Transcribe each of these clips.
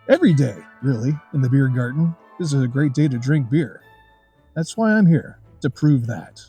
Every day, really, in the beer garden. This is a great day to drink beer. That's why I'm here, to prove that.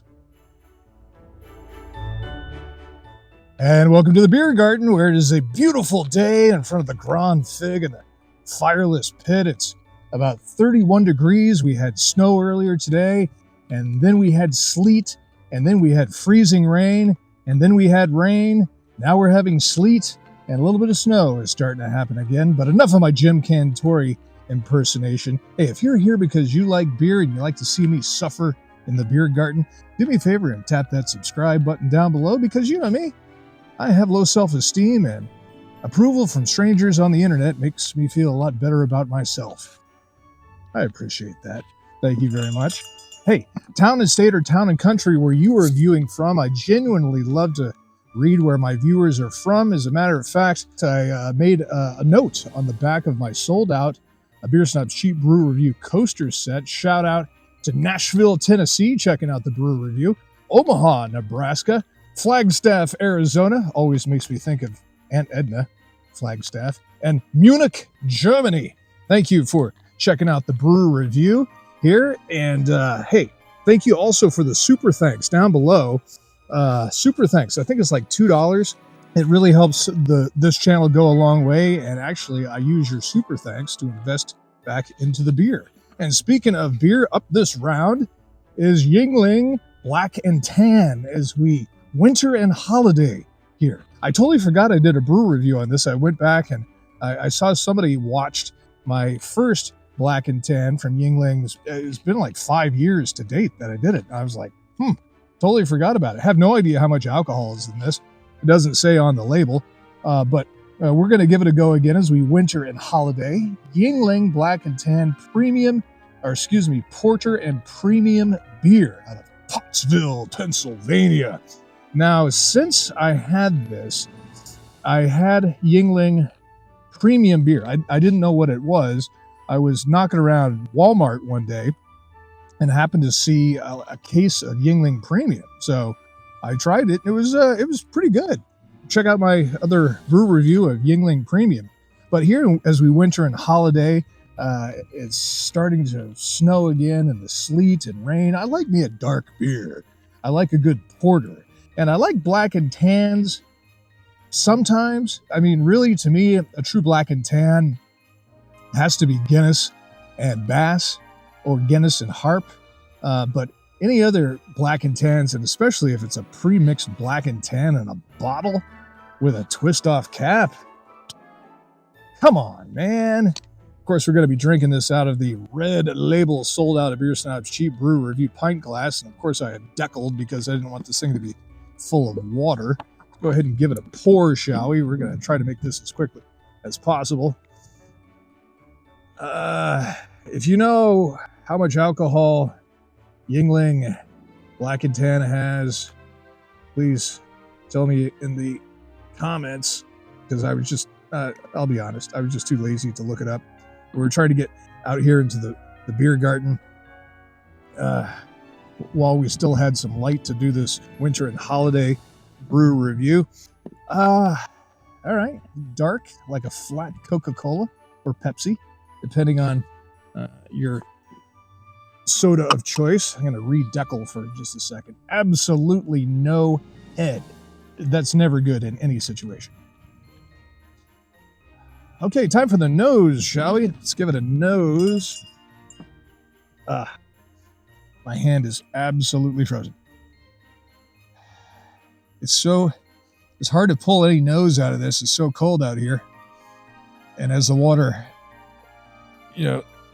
And welcome to the beer garden, where it is a beautiful day in front of the Grand Fig and the fireless pit. It's about 31 degrees. We had snow earlier today, and then we had sleet, and then we had freezing rain, and then we had rain. Now we're having sleet, and a little bit of snow is starting to happen again. But enough of my Jim Cantori impersonation. Hey, if you're here because you like beer and you like to see me suffer in the beer garden, do me a favor and tap that subscribe button down below, because you know me, I have low self-esteem, and approval from strangers on the internet makes me feel a lot better about myself. I appreciate that. Thank you very much. Hey, town and state or town and country where you are viewing from, I genuinely love to read where my viewers are from. As a matter of fact, I made a note on the back of my sold-out Beer Snob's Cheap Brew Review coaster set. Shout out to Nashville, Tennessee, checking out the Brew Review. Omaha, Nebraska. Flagstaff, Arizona, always makes me think of Aunt Edna, Flagstaff, and Munich, Germany. Thank you for checking out the Brew Review here. And hey, thank you also for the super thanks down below. Super thanks. I think it's like $2. It really helps this channel go a long way. And actually, I use your super thanks to invest back into the beer. And speaking of beer, up this round is Yuengling Black Tan as we winter and holiday here. I totally forgot I did a brew review on this. I went back and I saw somebody watched my first Black Tan from Yuengling. It's been like 5 years to date that I did it. I was like, totally forgot about it. I have no idea how much alcohol is in this. It doesn't say on the label, but we're going to give it a go again as we winter and holiday. Yuengling Black Tan Porter and Premium Beer out of Pottsville, Pennsylvania. Now, since I had this, I had Yuengling Premium Beer. I didn't know what it was. I was knocking around Walmart one day and happened to see a case of Yuengling Premium. So I tried it. It was pretty good. Check out my other brew review of Yuengling Premium. But here, as we winter and holiday, it's starting to snow again, and the sleet and rain. I like me a dark beer. I like a good porter. And I like Black Tans sometimes. I mean, really, to me, a true Black Tan has to be Guinness and Bass, or Guinness and Harp. But any other Black Tans, and especially if it's a pre-mixed Black Tan in a bottle with a twist-off cap, come on, man. Of course, we're going to be drinking this out of the red label sold out of Beer Snob's Cheap Brew Review pint glass. And of course, I had deckled because I didn't want this thing to be full of water. Let's go ahead and give it a pour, shall we? We're going to try to make this as quickly as possible. If you know how much alcohol Yuengling Black Tan has, please tell me in the comments, because I was just, I'll be honest, I was just too lazy to look it up. We were trying to get out here into the beer garden while we still had some light to do this winter and holiday brew review. All right, dark like a flat Coca-Cola or Pepsi, depending on your soda of choice. I'm going to redeckle for just a second. Absolutely no head. That's never good in any situation. Okay, time for the nose, shall we? Let's give it a nose. My hand is absolutely frozen. It's hard to pull any nose out of this. It's so cold out here. And as the water,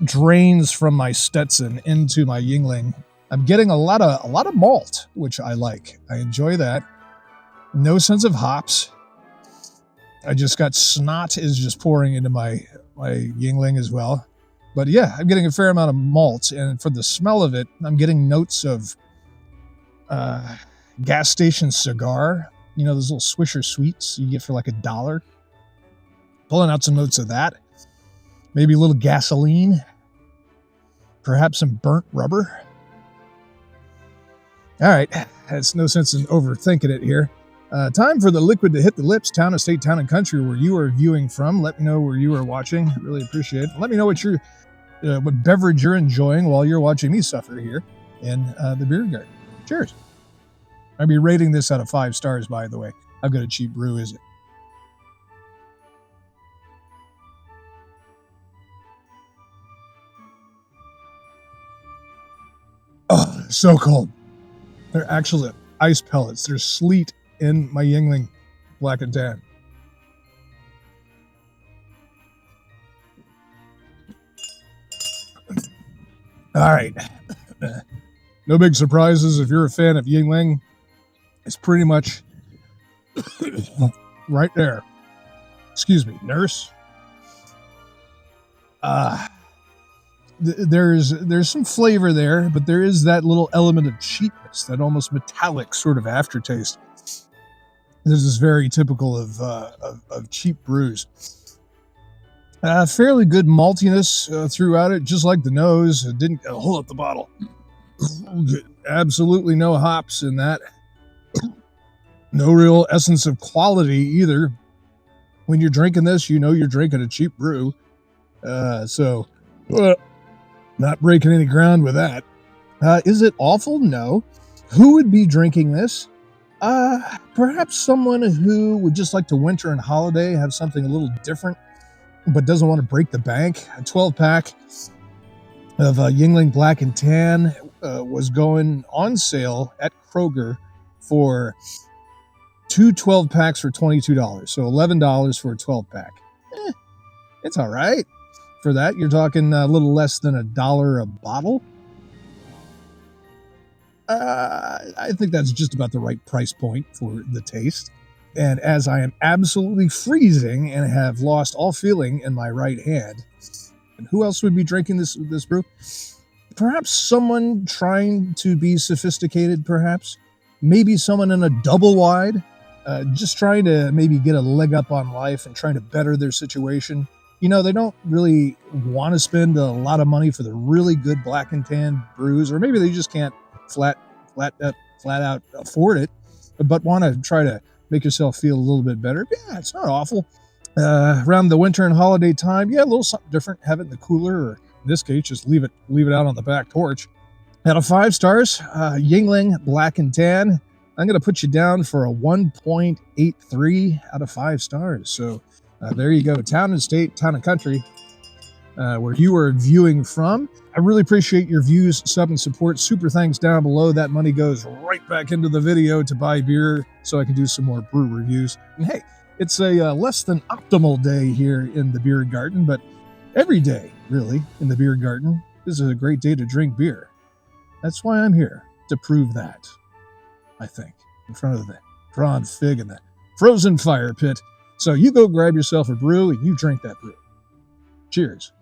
drains from my Stetson into my Yuengling, I'm getting a lot of malt, which I like. I enjoy that. No sense of hops. I just got snot is just pouring into my Yuengling as well. But yeah, I'm getting a fair amount of malt, and for the smell of it, I'm getting notes of gas station cigar. Those little Swisher Sweets you get for like $1. Pulling out some notes of that. Maybe a little gasoline. Perhaps some burnt rubber. All right, it's no sense in overthinking it here. Time for the liquid to hit the lips. Town, estate, town, and country where you are viewing from. Let me know where you are watching. I really appreciate it. Let me know what beverage you're enjoying while you're watching me suffer here in the beer garden. Cheers. I'll be rating this out of 5 stars, by the way. How good a cheap brew is it? Oh, so cold. They're actually ice pellets. There's sleet in my Yuengling Black Tan. All right. No big surprises if you're a fan of Yuengling. It's pretty much right there. Excuse me, nurse. There's some flavor there, but there is that little element of cheapness, that almost metallic sort of aftertaste. This is very typical of cheap brews. Fairly good maltiness throughout it, just like the nose. It didn't hold up the bottle. Absolutely no hops in that. No real essence of quality either. When you're drinking this, you know you're drinking a cheap brew. Not breaking any ground with that. Is it awful? No. Who would be drinking this? Perhaps someone who would just like to winter and holiday, have something a little different, but doesn't want to break the bank. A 12-pack of Yuengling Black Tan was going on sale at Kroger for 2 12-packs for $22. So $11 for a 12-pack. It's all right. For that, you're talking a little less than $1 a bottle. I think that's just about the right price point for the taste. And as I am absolutely freezing and have lost all feeling in my right hand, and who else would be drinking this brew? Perhaps someone trying to be sophisticated, perhaps. Maybe someone in a double wide, just trying to maybe get a leg up on life and trying to better their situation. You know, they don't really want to spend a lot of money for the really good Black and Tan brews, or maybe they just can't flat out afford it, but want to try to make yourself feel a little bit better. Yeah, it's not awful. Around the winter and holiday time, yeah, a little something different. Have it in the cooler, or in this case, just leave it out on the back porch. Out of 5 stars, Yuengling Black and Tan. I'm going to put you down for a 1.83 out of 5 stars. So there you go. Town and state, town and country, where you are viewing from. I really appreciate your views, sub, and support. Super thanks down below. That money goes right back into the video to buy beer so I can do some more brew reviews. And hey, it's a less than optimal day here in the beer garden, but every day, really, in the beer garden is a great day to drink beer. That's why I'm here, to prove that, I think, in front of the drawn fig and the frozen fire pit. So you go grab yourself a brew and you drink that brew. Cheers.